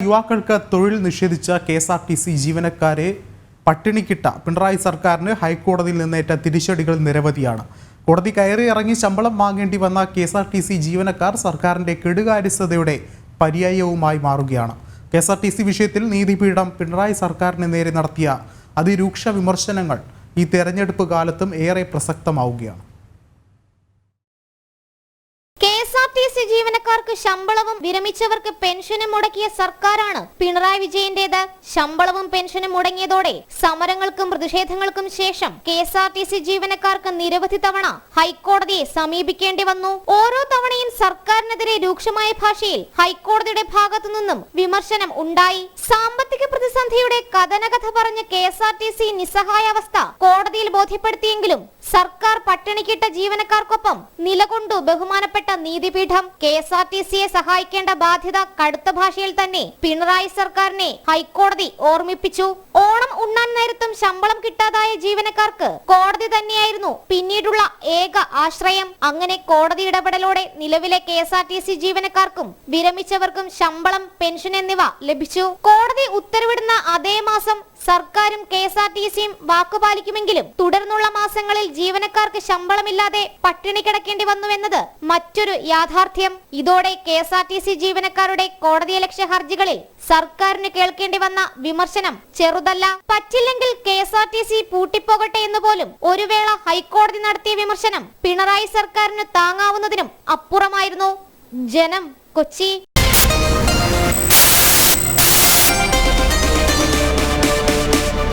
യുവാക്കൾക്ക് തൊഴിൽ നിഷേധിച്ച കെഎസ്ആർടിസി ജീവനക്കാരെ പട്ടിണിക്കിട്ട പിണറായി സർക്കാരിന് ഹൈക്കോടതിയിൽ നിന്നേറ്റ തിരിച്ചടികൾ നിരവധിയാണ്. കോടതി കയറി ഇറങ്ങി ശമ്പളം വാങ്ങേണ്ടി വന്ന കെഎസ്ആർടിസി ജീവനക്കാർ സർക്കാരിന്റെ കെടുകാര്യസ്ഥതയുടെ പര്യായവുമായി മാറുകയാണ്. കെഎസ്ആർടിസി വിഷയത്തിൽ നീതിപീഠം പിണറായി സർക്കാരിന് നേരെ നടത്തിയ അതിരൂക്ഷ വിമർശനങ്ങൾ ഈ തെരഞ്ഞെടുപ്പ് കാലത്തും ഏറെ പ്രസക്തമാവുകയാണ്. കെഎസ്ആർടിസി ജീവനക്കാർക്ക് ശമ്പളവും വിരമിച്ചവർക്ക് പെൻഷനും മുടക്കിയ സർക്കാരാണ് പിണറായി വിജയന്റേത്. ശമ്പളവും പെൻഷനും മുടങ്ങിയതോടെ സമരങ്ങൾക്കും പ്രതിഷേധങ്ങൾക്കും ശേഷം കെഎസ്ആർടിസി ജീവനക്കാർക്ക് നിരവധി തവണ ഹൈക്കോടതിയെ സമീപിക്കേണ്ടി വന്നു. ഓരോ തവണയും സർക്കാരിനെതിരെ രൂക്ഷമായ ഭാഷയിൽ ഹൈക്കോടതിയുടെ ഭാഗത്തു നിന്നും വിമർശനം ഉണ്ടായി. സാമ്പത്തിക പ്രതിസന്ധിയുടെ കഥനകഥ പറഞ്ഞ കെഎസ്ആർടിസി നിസ്സഹായാവസ്ഥ കോടതിയിൽ ബോധ്യപ്പെടുത്തിയെങ്കിലും സർക്കാർ പട്ടിണിക്കിട്ട ജീവനക്കാർക്കൊപ്പം നിലകൊണ്ടു ബഹുമാനപ്പെട്ട നീതിപീഠം. കെഎസ്ആർടിസിയെ സഹായിക്കേണ്ട ബാധ്യത കടുത്ത ഭാഷയിൽ തന്നെ പിണറായി സർക്കാരിനെ ഹൈക്കോടതി ഓർമ്മിപ്പിച്ചു. ഓണം ഉണ്ണാൻ നേരത്തും ശമ്പളം കിട്ടാതായ ജീവനക്കാർക്ക് കോടതി തന്നെയായിരുന്നു പിന്നീടുള്ള ഏക ആശ്രയം. അങ്ങനെ കോടതി ഇടപെടലോടെ നിലവിലെ കെഎസ്ആർടിസി ജീവനക്കാർക്കും വിരമിച്ചവർക്കും ശമ്പളം, പെൻഷൻ എന്നിവ ലഭിച്ചു. കോടതി ഉത്തരവിടുന്ന അതേ മാസം സർക്കാരും കെഎസ്ആർടിസിയും വാക്കുപാലിക്കുമെങ്കിലും തുടർന്നുള്ള മാസങ്ങളിൽ ജീവനക്കാർക്ക് ശമ്പളമില്ലാതെ പട്ടിണി കിടക്കേണ്ടി വന്നുവെന്നത് മറ്റൊരു യാഥാർത്ഥ്യം. ഇതോടെ കെഎസ്ആർടിസി ജീവനക്കാരുടെ കോടതിയലക്ഷ്യ ഹർജികളിൽ സർക്കാരിന് കേൾക്കേണ്ടി വന്ന വിമർശനം ചെറുതല്ല. പറ്റില്ലെങ്കിൽ കെഎസ്ആർടിസി പൂട്ടിപ്പോകട്ടെ എന്ന് പോലും ഒരു വേള ഹൈക്കോടതി നടത്തിയ വിമർശനം പിണറായി സർക്കാരിന് താങ്ങാവുന്നതിനും അപ്പുറമായിരുന്നു. ജനം, കൊച്ചി.